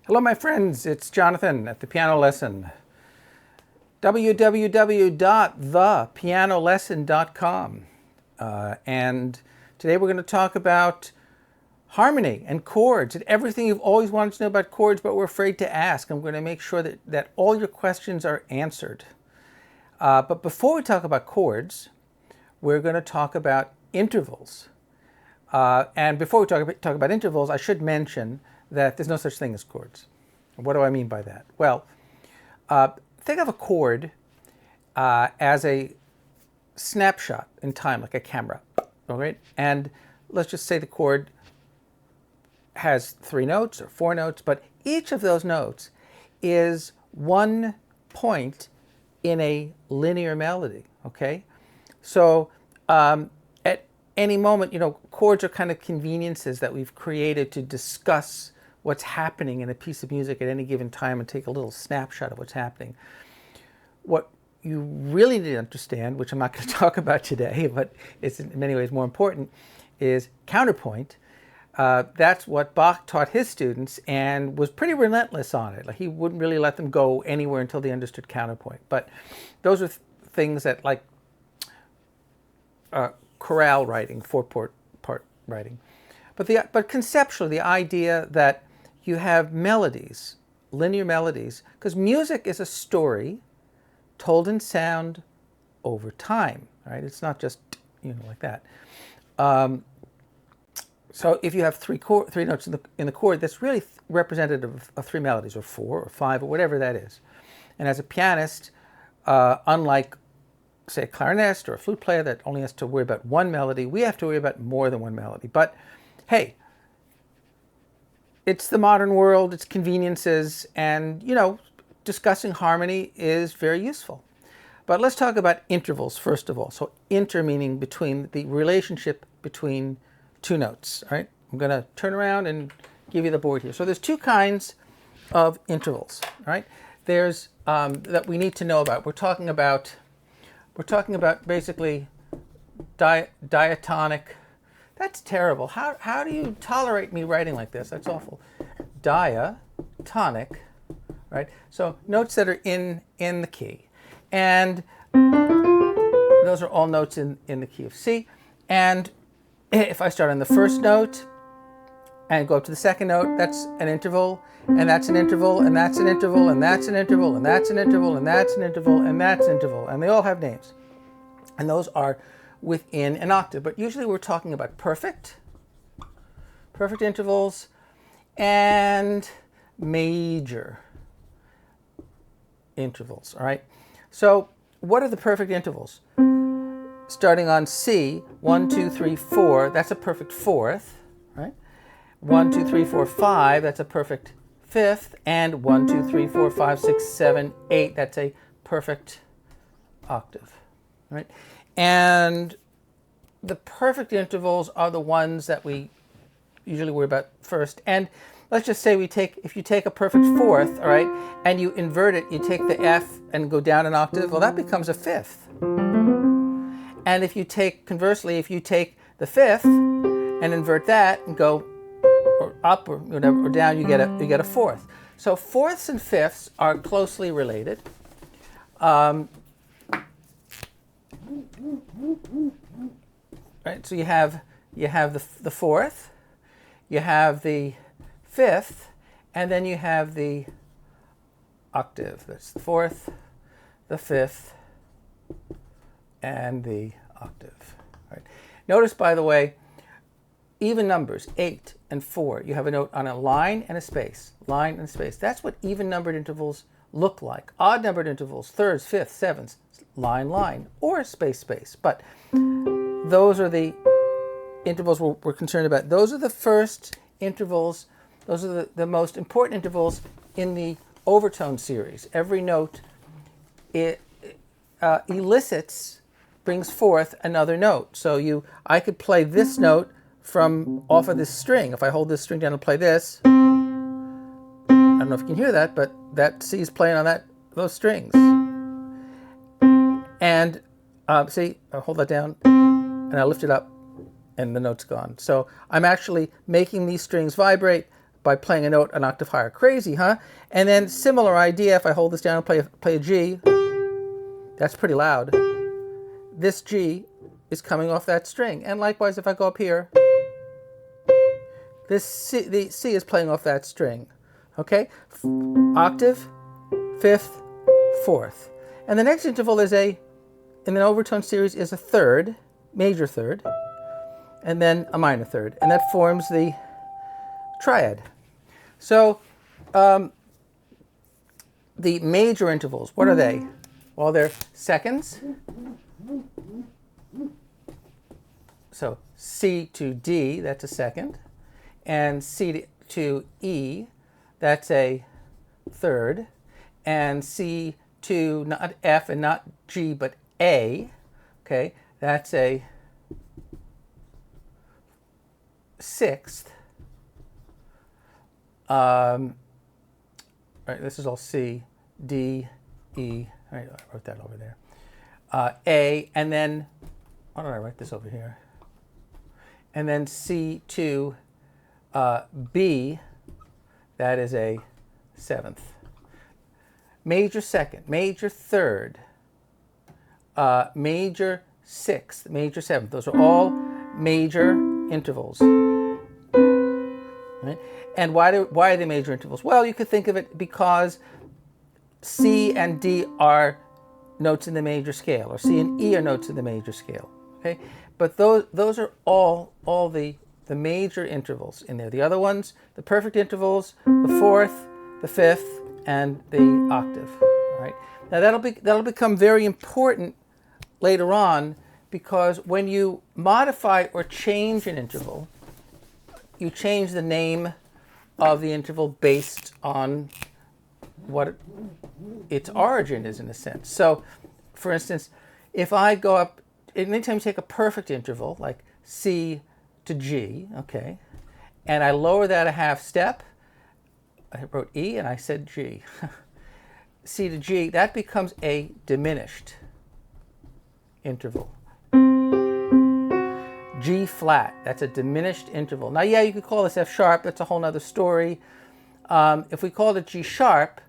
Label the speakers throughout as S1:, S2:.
S1: Hello, my friends. It's Jonathan at The Piano Lesson. www.thepianolesson.com. And today we're going to talk about harmony and chords and everything you've always wanted to know about chords but were afraid to ask. I'm going to make sure that all your questions are answered. But before we talk about chords, we're going to talk about intervals. And before we talk about intervals, I should mention that there's no such thing as chords. What do I mean by that? Well, think of a chord as a snapshot in time, like a camera. All right? And let's just say the chord has 3 notes or 4 notes, but each of those notes is one point in a linear melody. Okay? So at any moment, chords are kind of conveniences that we've created to discuss what's happening in a piece of music at any given time and take a little snapshot of what's happening. What you really need to understand, which I'm not going to talk about today, but it's in many ways more important, is counterpoint. That's what Bach taught his students and was pretty relentless on it. Like, he wouldn't really let them go anywhere until they understood counterpoint. But those are things that, like chorale writing, 4-part writing. But conceptually, the idea that you have melodies, linear melodies, because music is a story told in sound over time, right? It's not just, like that. So if you have three notes in the chord, that's really representative of 3 melodies, or 4 or 5, or whatever that is. And as a pianist, unlike, say, a clarinetist or a flute player that only has to worry about one melody, we have to worry about more than one melody. But hey, it's the modern world, it's conveniences, and, discussing harmony is very useful. But let's talk about intervals first of all. So inter meaning between, the relationship between 2 notes, all right? I'm going to turn around and give you the board here. So there's 2 kinds of intervals, all right? There's that we need to know about. We're talking about basically diatonic. That's terrible. How do you tolerate me writing like this? That's awful. Diatonic, right? So notes that are in the key. And those are all notes in the key of C. And if I start on the first note and go up to the second note, that's an interval, and that's an interval, and that's an interval, and that's an interval, and that's an interval, and that's an interval, and that's an interval. And they all have names. And those are within an octave. But usually we're talking about perfect intervals, and major intervals, all right? So what are the perfect intervals? Starting on C, 1, 2, 3, 4, that's a perfect 4th, right? 1, 2, 3, 4, 5, that's a perfect 5th, and 1, 2, 3, 4, 5, 6, 7, 8, that's a perfect octave, right? And the perfect intervals are the ones that we usually worry about first. And let's just say if you take a perfect 4th, all right, and you invert it, you take the F and go down an octave, well, that becomes a 5th. And conversely, if you take the 5th and invert that and go or up or whatever or down, you get a 4th. So 4ths and 5ths are closely related. Right, so you have the 4th, you have the 5th, and then you have the octave. That's the 4th, the 5th, and the octave. Right. Notice, by the way, even numbers, 8 and 4, you have a note on a line and a space. Line and space. That's what even numbered intervals look like. Odd numbered intervals, 3rds, 5ths, 7ths, line, line, or space, space. But those are the intervals we're concerned about. Those are the first intervals. Those are the most important intervals in the overtone series. Every note brings forth another note. So I could play this note from off of this string. If I hold this string down and play this, I don't know if you can hear that, but that C is playing on those strings. And see, I hold that down and I lift it up and the note's gone. So I'm actually making these strings vibrate by playing a note an octave higher. Crazy, huh? And then similar idea, if I hold this down and play a G, that's pretty loud. This G is coming off that string. And likewise, if I go up here, the C is playing off that string. Okay? Octave, fifth, fourth. And the next interval is in an overtone series is a third, major third, and then a minor third. And that forms the triad. So the major intervals, what are they? Well, they're seconds. So C to D, that's a second. And C to E, that's a third. And C to not F and not G, but A, okay, that's a sixth. Right, this is all C, D, E. Right, I wrote that over there. A, and then, why don't I write this over here? And then C to B, that is a seventh. Major second, major third, major sixth, major seventh. Those are all major intervals. Right? And why are they major intervals? Well, you could think of it because C and D are notes in the major scale, or C and E are notes in the major scale. Okay, but those are all the major intervals in there. The other ones, the perfect intervals, the fourth, the fifth, and the octave. All right. Now that'll become very important later on, because when you modify or change an interval, you change the name of the interval based on what its origin is, in a sense. So, for instance, if I go up, anytime you take a perfect interval, like C to G, okay, and I lower that a half step, I wrote E and I said G. C to G, that becomes a diminished interval. G flat, that's a diminished interval. Now, yeah, you could call this F sharp, that's a whole nother story. If we called it G sharp,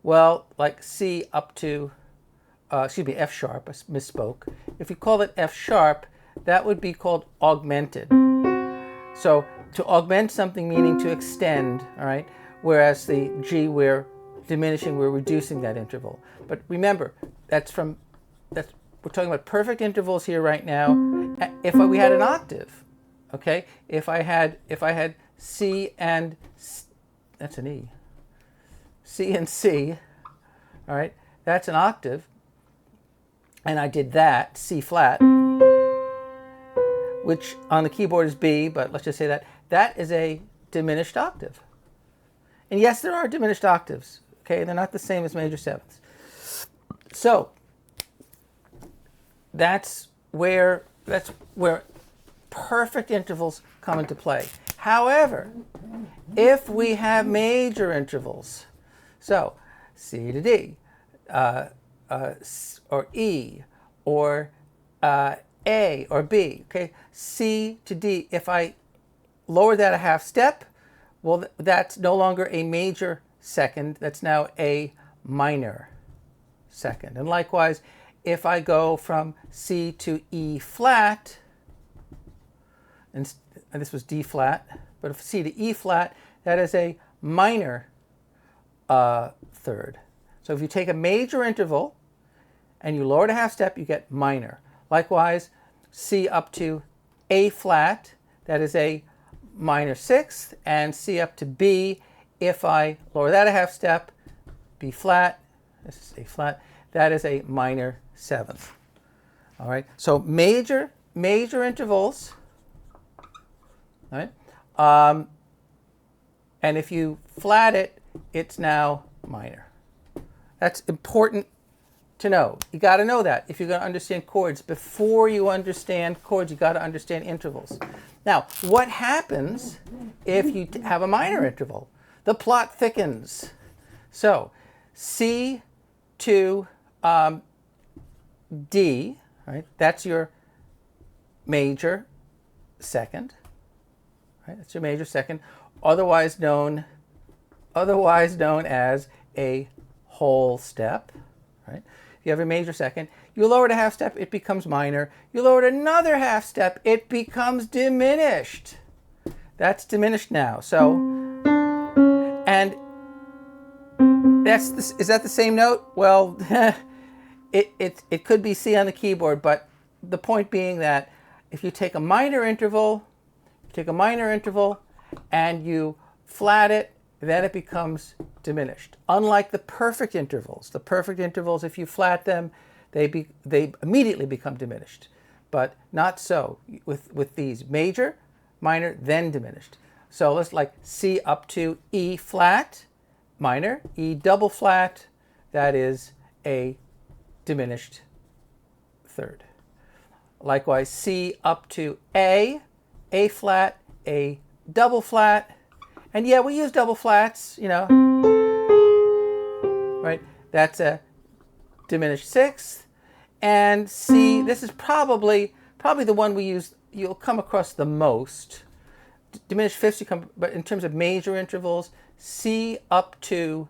S1: well, like C up to, F sharp, I misspoke. If we called it F sharp, that would be called augmented. So to augment something meaning to extend, all right, whereas the G, we're diminishing, we're reducing that interval. But remember, we're talking about perfect intervals here right now. If we had an octave, okay, if I had C and that's an E, C and C, all right, that's an octave, and I did that C flat, which on the keyboard is B, but let's just say that is a diminished octave. And yes, there are diminished octaves, okay, they're not the same as major sevenths. So that's where perfect intervals come into play. However, if we have major intervals, so C to D, or E, or A or B, okay, C to D, if I lower that a half step, well, that's no longer a major second, that's now a minor second. And likewise, if I go from C to E flat, and this was D flat, but if C to E flat, that is a minor third. So if you take a major interval and you lower it a half step, you get minor. Likewise, C up to A flat, that is a minor sixth, and C up to B, if I lower that a half step, B flat, this is A flat, that is a minor seventh. All right, so major intervals, all right, and if you flat it, it's now minor. That's important to know. You got to know that if you're going to understand chords. Before you understand chords, you got to understand intervals. Now, what happens if you have a minor interval? The plot thickens. So, C to D, right? That's your major second, right? That's your major second. otherwise known as a whole step, right? If you have a major second, you lower it a half step, it becomes minor. You lower it another half step, it becomes diminished. That's diminished now. So, and is that the same note? Well, it could be C on the keyboard, but the point being that if you take a minor interval, and you flat it, then it becomes diminished. Unlike the perfect intervals. The perfect intervals, if you flat them, they immediately become diminished. But not so with these. Major, minor, then diminished. So let's like C up to E flat, minor, E double flat, that is a diminished third. Likewise, C up to A flat, A double flat. And yeah, we use double flats, you know, right? That's a diminished sixth. And C, this is probably the one you'll come across the most. Diminished fifths but in terms of major intervals, C up to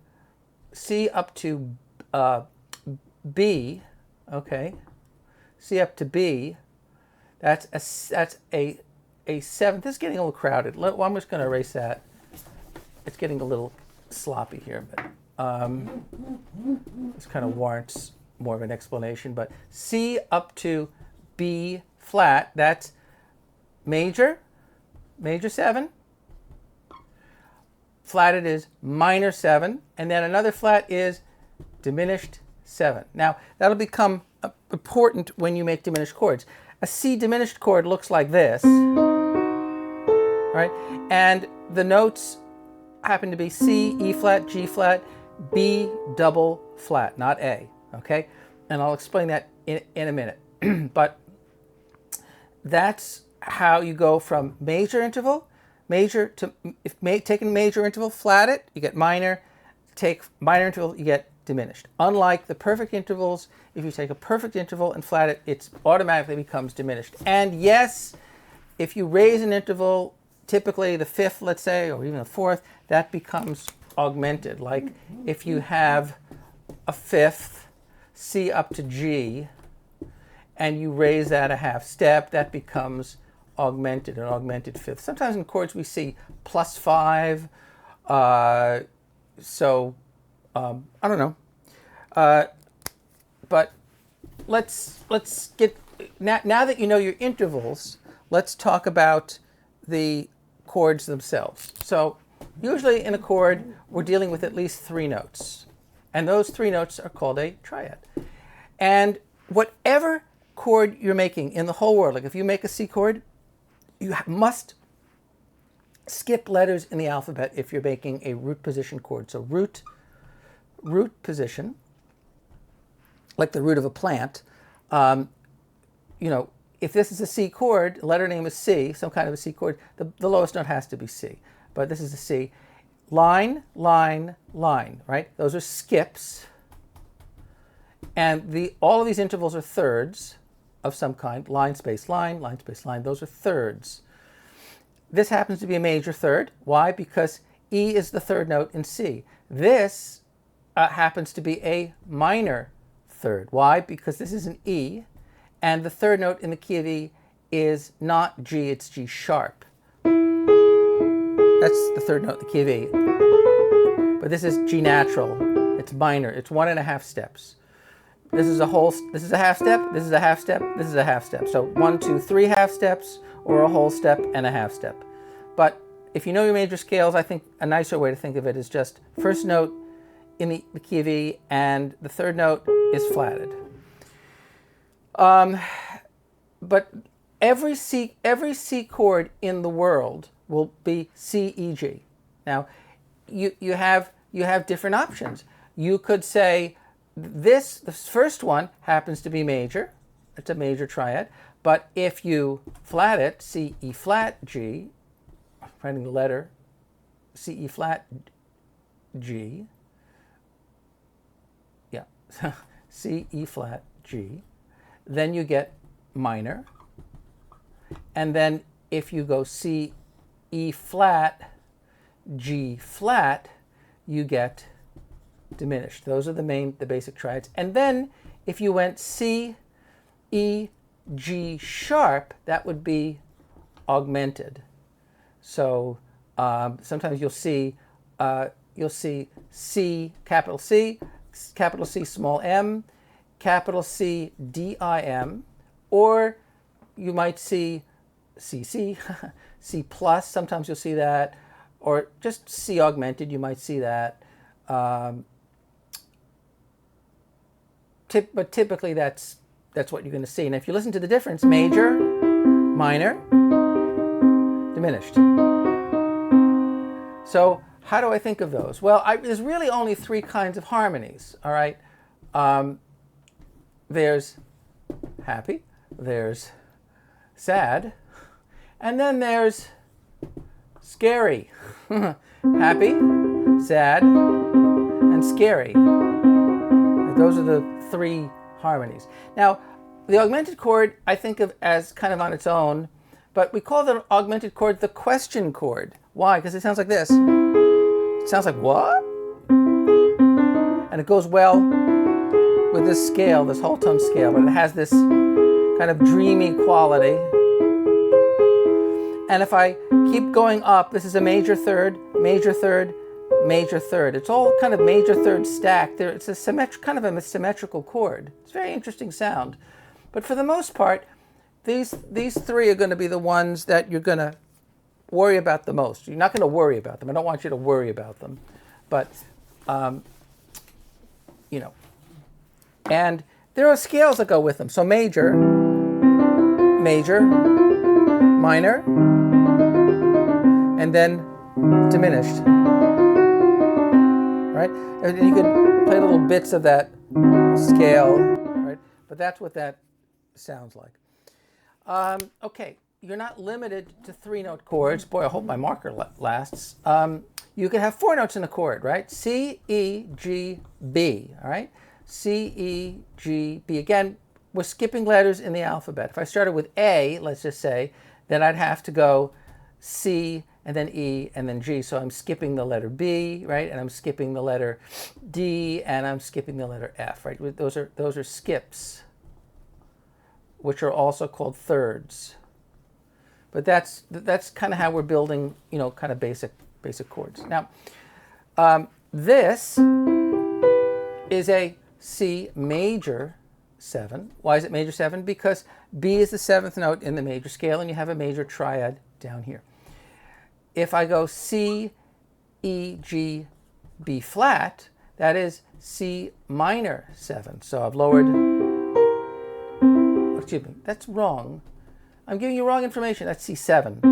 S1: B, okay? C up to B, that's a seventh. This is getting a little crowded. Well, I'm just going to erase that. It's getting a little sloppy here, but this kind of warrants more of an explanation. But C up to B flat, that's major 7. Flatted is minor 7, and then another flat is diminished 7. Now, that'll become important when you make diminished chords. A C diminished chord looks like this, right? And the notes happen to be C, E flat, G flat, B double flat, not A, okay? And I'll explain that in a minute. But that's how you go from major interval, taking major interval, flat it, you get minor. Take minor interval, you get diminished. Unlike the perfect intervals, if you take a perfect interval and flat it, it automatically becomes diminished. And yes, if you raise an interval, typically the fifth, let's say, or even the fourth, that becomes augmented. Like if you have a fifth, C up to G, and you raise that a half step, that becomes augmented, an augmented fifth. Sometimes in chords we see +5, so I don't know. But let's get, now that you know your intervals, let's talk about the chords themselves. So usually in a chord, we're dealing with at least 3 notes. And those 3 notes are called a triad. And whatever chord you're making in the whole world, like if you make a C chord, you must skip letters in the alphabet if you're making a root position chord. So root position, like the root of a plant, you know, if this is a C chord, letter name is C, some kind of a C chord, the lowest note has to be C. But this is a C. Line, line, line, right? Those are skips. And all of these intervals are thirds of some kind. Line, space, line, space, line. Those are thirds. This happens to be a major third. Why? Because E is the third note in C. This happens to be a minor third. Why? Because this is an E, and the third note in the key of E is not G, it's G sharp. That's the third note in the key of E. But this is G natural. It's minor. It's 1.5 steps. This is a half step, this is a half step, this is a half step. So 1, 2, 3 half steps, or a whole step and a half step. But if you know your major scales, I think a nicer way to think of it is just first note in the key of E, and the third note is flatted. But every C chord in the world will be C, E, G. Now, you have different options. You could say the first one happens to be major. It's a major triad. But if you flat it, C, E flat, G, writing the letter C, E flat, G, yeah, C, E flat, G, then you get minor. And then if you go C, E flat, G flat, you get diminished. Those are the basic triads. And then if you went C, E, G sharp, that would be augmented. So sometimes you'll see C, capital C small m, capital C dim, or you might see CC, C plus, sometimes you'll see that, or just C augmented, you might see that. But typically that's what you're going to see. And if you listen to the difference, major, minor, diminished. So how do I think of those? Well, there's really only three kinds of harmonies, all right? There's happy, there's sad, and then there's scary. Happy, sad, and scary. Those are the three harmonies. Now, the augmented chord I think of as kind of on its own, but we call the augmented chord the question chord. Why? Because it sounds like this. It sounds like what? And it goes well with this scale, this whole tone scale, but it has this kind of dreamy quality. And if I keep going up, this is a major third, major third, major third. It's all kind of major third stacked. It's a kind of a symmetrical chord. It's a very interesting sound. But for the most part, these three are going to be the ones that you're going to worry about the most. You're not going to worry about them. I don't want you to worry about them. But, you know. And there are scales that go with them. So major, major, minor, and then diminished. Right? And you can play little bits of that scale, right? But that's what that sounds like. Okay, you're not limited to 3-note chords. Boy, I hope my marker lasts. You can have 4 notes in a chord, right? C, E, G, B, all right? C, E, G, B. Again, we're skipping letters in the alphabet. If I started with A, let's just say, then I'd have to go C, and then E, and then G. So I'm skipping the letter B, right? And I'm skipping the letter D, and I'm skipping the letter F, right? Those are skips, which are also called thirds. But that's kind of how we're building, you know, kind of basic chords. Now, this is a C major 7. Why is it major 7? Because B is the 7th note in the major scale, and you have a major triad down here. If I go C, E, G, B flat, that is C minor 7. So I've lowered, excuse me, that's wrong. I'm giving you wrong information. That's C7.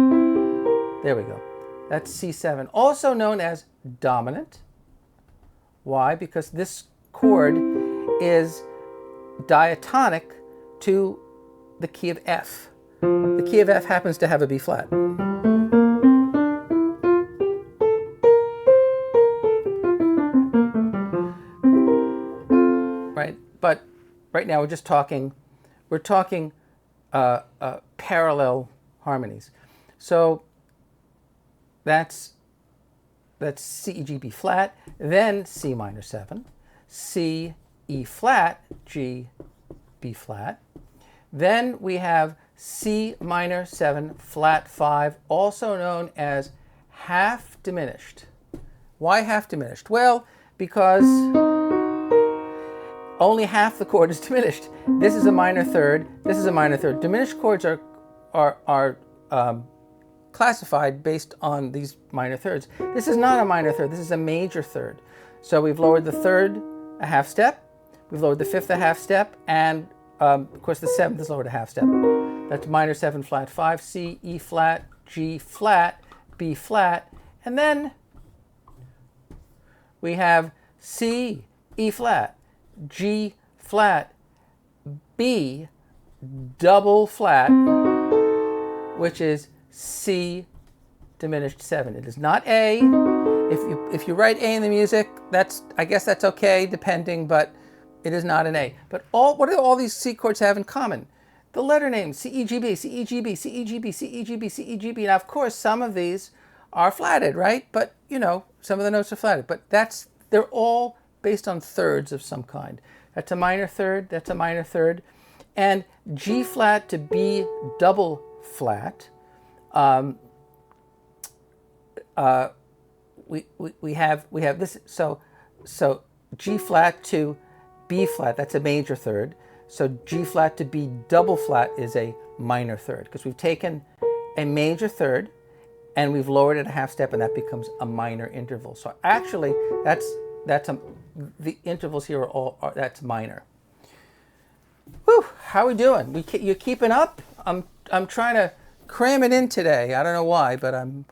S1: There we go. That's C7, also known as dominant. Why? Because this chord is diatonic to the key of F. The key of F happens to have a B flat. Right? But right now we're talking parallel harmonies. So that's C, E, G, B flat, then C minor 7, C, E flat, G, B flat. Then we have C minor 7 flat 5, also known as half diminished. Why half diminished? Well, because only half the chord is diminished. This is a minor third, this is a minor third. Diminished chords are classified based on these minor thirds. This is not a minor third, this is a major third. So we've lowered the third a half step, we've lowered the fifth a half step, and of course the 7th is lowered a half step. That's minor 7 flat 5, C, E flat, G flat, B flat, and then we have C, E flat, G flat, B double flat, which is C diminished 7. It is not A. If you write A in the music, I guess that's okay, depending, but it is not an A. But what do all these C chords have in common? The letter names, C, E, G, B, C, E, G, B, C, E, G, B, C, E, G, B, C, E, G, B. Now, of course, some of these are flatted, right? But, you know, some of the notes are flatted, but they're all based on thirds of some kind. That's a minor third, that's a minor third. And G flat to B double flat, we have this, so G flat to B flat, that's a major third. So G flat to B double flat is a minor third, because we've taken a major third and we've lowered it a half step, and that becomes a minor interval. So actually, the intervals here that's minor. Whew, how are we doing? You keeping up? I'm trying to cram it in today. I don't know why, but I'm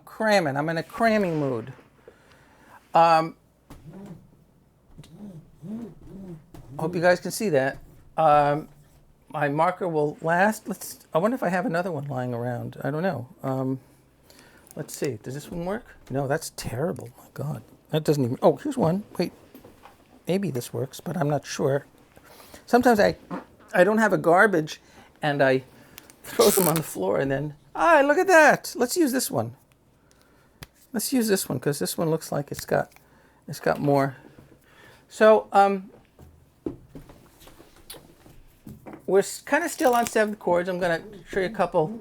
S1: cramming. I'm in a cramming mood. Hope you guys can see that. My marker will last. I wonder if I have another one lying around. I don't know. Let's see. Does this one work? No, that's terrible. My God. That doesn't even... Oh, here's one. Wait. Maybe this works, but I'm not sure. Sometimes I don't have a garbage, and I throw them on the floor, and then... Ah, look at that. Let's use this one. Let's use this one, because this one looks like it's got more. So, we're kind of still on seventh chords. I'm going to show you a couple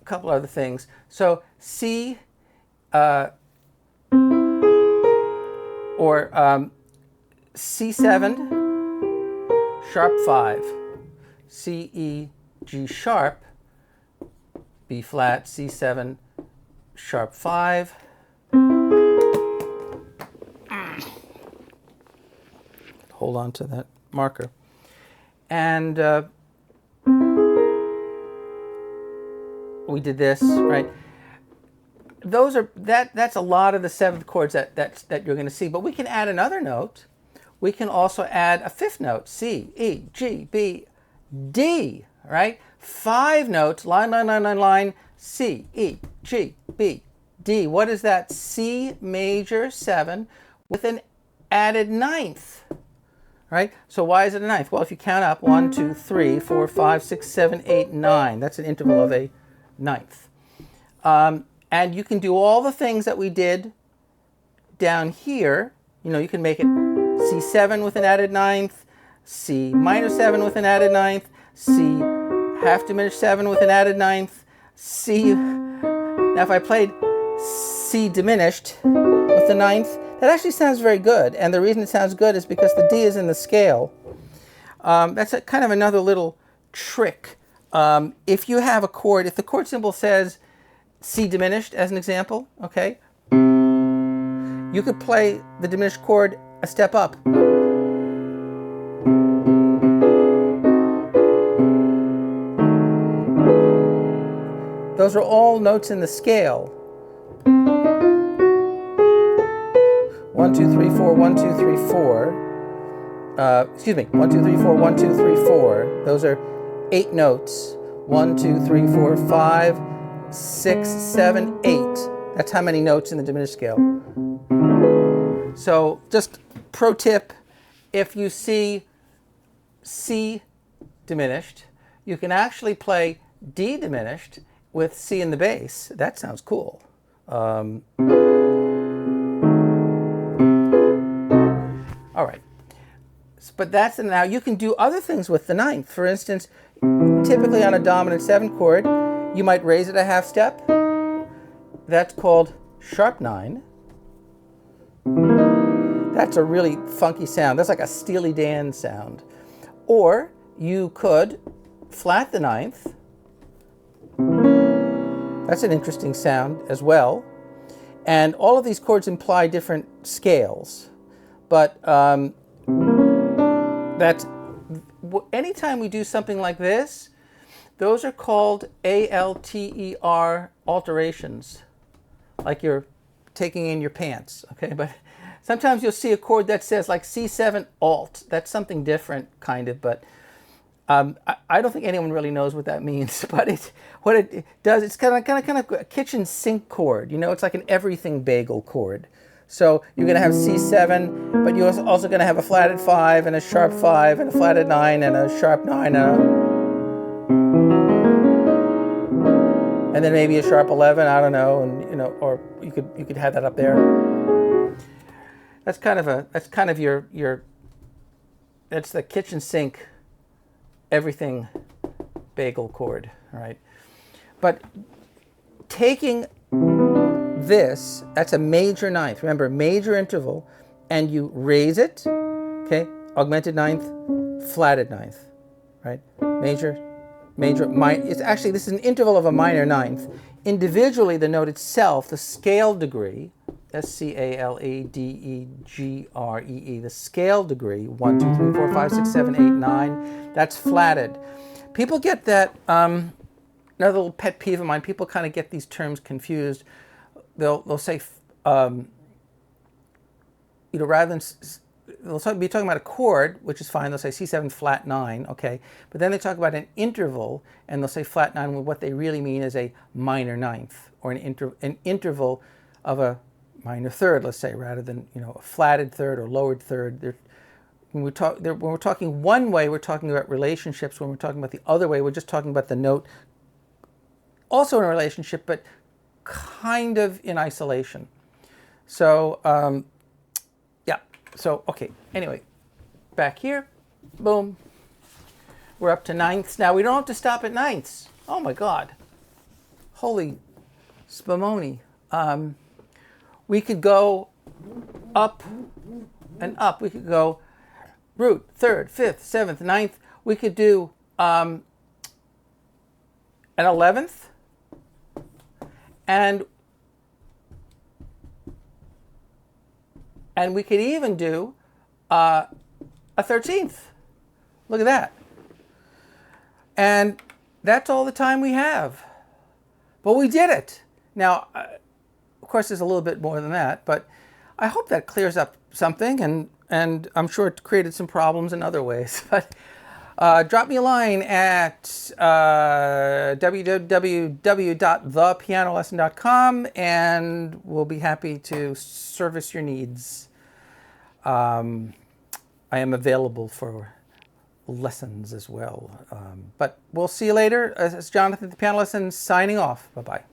S1: other things. So C, or C7, sharp 5, C, E, G sharp, B flat, C7, sharp 5. Hold on to that marker. And we did this, right? That's a lot of the seventh chords that you're going to see. But we can add another note. We can also add a fifth note: C, E, G, B, D. Right? 5 notes: line. C, E, G, B, D. What is that? C major 7 with an added ninth. Right? So why is it a ninth? Well, if you count up 1, 2, 3, 4, 5, 6, 7, 8, 9, that's an interval of a ninth. And you can do all the things that we did down here. You know, you can make it C7 with an added ninth, C minor 7 with an added ninth, C half diminished 7 with an added ninth, C. Now, if I played C diminished with the ninth, that actually sounds very good. And the reason it sounds good is because the D is in the scale. That's kind of another little trick. If you have a chord, if the chord symbol says C diminished, as an example, okay, you could play the diminished chord a step up. Those are all notes in the scale. 1, 2, 3, 4, 1, 2, 3, 4. Excuse me, 1, 2, 3, 4, 1, 2, 3, 4. Those are 8 notes. 1, 2, 3, 4, 5, 6, 7, 8. That's how many notes in the diminished scale. So just pro tip, if you see C diminished, you can actually play D diminished with C in the bass. That sounds cool. All right. But now you can do other things with the ninth. For instance, typically on a dominant 7 chord, you might raise it a half step. That's called sharp 9. That's a really funky sound. That's like a Steely Dan sound. Or you could flat the ninth. That's an interesting sound as well. And all of these chords imply different scales. But anytime we do something like this, those are called ALTER alterations, like you're taking in your pants, okay? But sometimes you'll see a chord that says like C7 alt. That's something different, kind of, but I don't think anyone really knows what that means. But what it does, it's kind of a kitchen sink chord. You know, it's like an everything bagel chord. So you're going to have C7, but you're also going to have a flatted 5 and a sharp 5 and a flatted 9 and a sharp 9 and and then maybe a sharp 11. I don't know, and or you could have that up there. That's kind of your that's the kitchen sink everything bagel chord, all right? But taking this, that's a major ninth. Remember, major interval, and you raise it, okay? Augmented ninth, flatted ninth, right? Major, minor. It's actually, this is an interval of a minor ninth. Individually, the note itself, the scale degree, SCALADEGREE, the scale degree, 1, 2, 3, 4, 5, 6, 7, 8, 9, that's flatted. People get that, another little pet peeve of mine, people kind of get these terms confused. They'll say, rather than, they'll be talking about a chord, which is fine, they'll say C7 flat 9, okay, but then they talk about an interval, and they'll say flat 9, when what they really mean is a minor ninth, or an interval of a minor third, let's say, rather than, a flatted third or lowered third. When we're talking one way, we're talking about relationships. When we're talking about the other way, we're just talking about the note also in a relationship, but kind of in isolation. So, yeah. So, okay. Anyway, back here. Boom. We're up to ninths. Now, we don't have to stop at ninths. Oh, my God. Holy spumoni. We could go up and up. We could go root, third, fifth, seventh, ninth. We could do an 11th. And we could even do a 13th. Look at that. And that's all the time we have. But we did it. Now, of course, there's a little bit more than that, but I hope that clears up something, and I'm sure it created some problems in other ways. But drop me a line at www.thepianolesson.com, and we'll be happy to service your needs. I am available for lessons as well. But we'll see you later. It's Jonathan, the Piano Lesson, signing off. Bye-bye.